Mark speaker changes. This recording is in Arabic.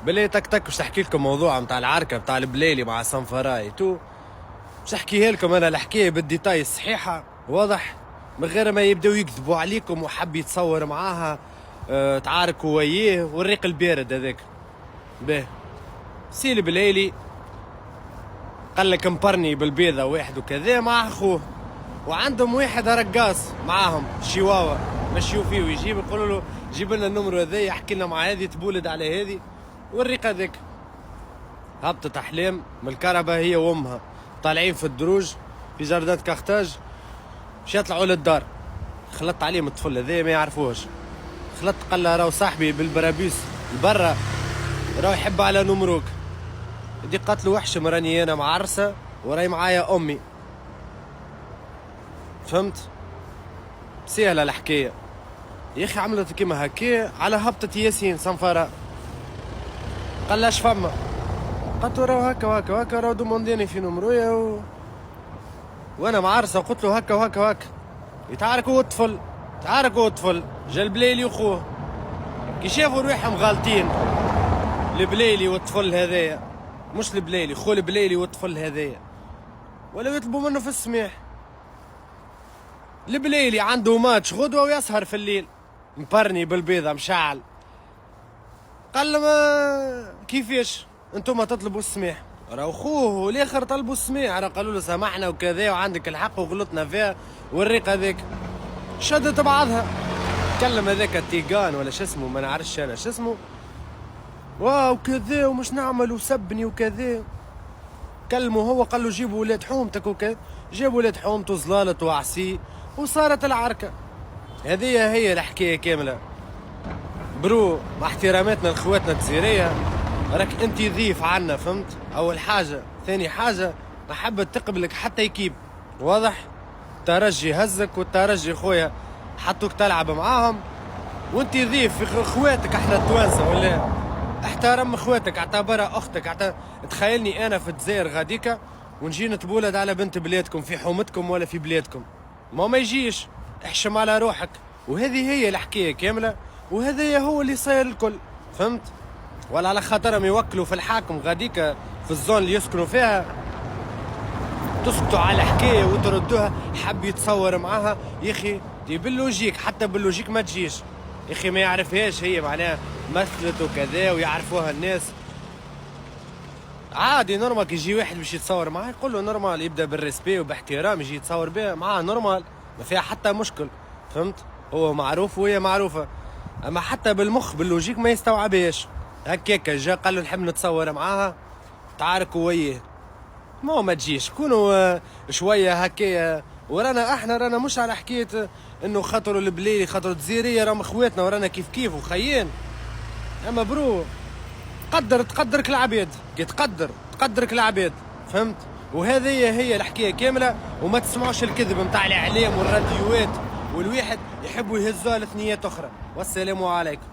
Speaker 1: بالله تك تك باش نحكي لكم موضوع نتاع العركه نتاع البليلي مع سانفراي تو. باش نحكيها لكم انا الحكايه بالديتاي الصحيحه واضح، من غير ما يبداو يكذبوا عليكم وحب يتصور معاها. تعاركوا وياه والريق البارد هذاك. به سي البليلي قال لك مبرني بالبيضه واحد وكذا مع اخوه، وعندهم واحد رقاص معاهم شيواوا مشيو فيه ويجيب، يقولوا له جيب لنا النمر هذا يحكي لنا مع هذه تبولد على هذه والريق هذاك. هبطت احلام من الكهرباء هي وامها طالعين في الدروج في جردات كارتاج، مش يطلعوا للدار. خلطت عليهم الطفل هذا ما يعرفوهش، خلطت قال له راهو صاحبي بالبرابيس برا راهو يحب على نمروك. دي قالت له وحشم راني انا معرسه وراي معايا امي. فهمت؟ سهله الحكايه يا اخي. عملت كيما هكا على هبطة ياسين صنفرة. قال لاش فما؟ قلت له راهو هكا وهكا وهكا، راهو دومونديني في نمرويا وانا معرسه، وقلت له هكا وهكا وهكا. يتعاركوا الطفل، تعاركوا الطفل، جا البليلي وخوه كي شافوا روحهم غالطين. البليلي والطفل هذايا، مش البليلي، خو البليلي والطفل هذايا، ولا يطلبوا منه في السماح. البليلي عنده ماتش غدوه ويسهر في الليل، مبرني بالبيضه مشعل. قال له ما كيفاش انتم تطلبوا السماح؟ راهو خوه والاخر طلبوا السماح، راه قالوا له سامحنا وكذا وعندك الحق وغلطنا فيها والريق هذاك. شدت بعضها، تكلم هذاك التيغان ولا شو اسمه ما نعرفش انا شو اسمه، واو كذا ومش نعمل وسبني وكذا. كلمه هو قال له جيبوا ولاد حومتك وكذا، جابوا ولاد حومته زلالت وعسي وصارت العركه. هذه هي الحكايه كامله. برو مع احتراماتنا لاخواتنا الجزيريه، راك انت ضيف عنا، فهمت؟ اول حاجه، ثاني حاجه ما حبت تقبلك حتى يكيب، واضح؟ الترجي هزك والترجي خويا حطوك تلعب معاهم وانت ضيف في اخواتك احنا التوانسه، ولا احترم اخواتك، اعتبرها اختك. تخيلني انا في الجزائر غاديكا ونجي نتبولد على بنت بلادكم في حومتكم ولا في بلادكم، ما يجيش. احشم على روحك. وهذه هي الحكايه كامله، وهذا هو اللي صاير الكل، فهمت؟ ولا على خاطرهم يوكلوا في الحاكم غاديكا في الزون اللي يسكنوا فيها تسكتوا على حكايه وتردوها. حب يتصور معاها يا اخي دي باللوجيك، حتى باللوجيك ما تجيش يا اخي، ما يعرفهاش هي معناها مثلت وكذا ويعرفوها الناس. عادي نورمال كي يجي واحد باش يتصور معاه يقول له نورمال، يبدا بالريسبي وباحترام يجي يتصور بها معاه نورمال، ما فيها حتى مشكل، فهمت؟ هو معروف وهي معروفه، اما حتى بالمخ باللوجيك ما يستوعبهاش. هكاك جا قال له نحب نتصور معاها تعاركوا وياه، ما تجيش كونوا شويه هكايا. احنا رانا مش على حكايه انه خاطروا البليلي خاطروا الجزيريه راهم اخواتنا ورانا كيف كيف وخيين. اما برو تقدرك العباد، كي تقدرك العباد، فهمت؟ وهذه هي الحكايه كامله. وما تسمعوش الكذب نتاع الاعلام والراديوات والواحد يحبوا يهزوها لثنيات اخرى. والسلام عليكم.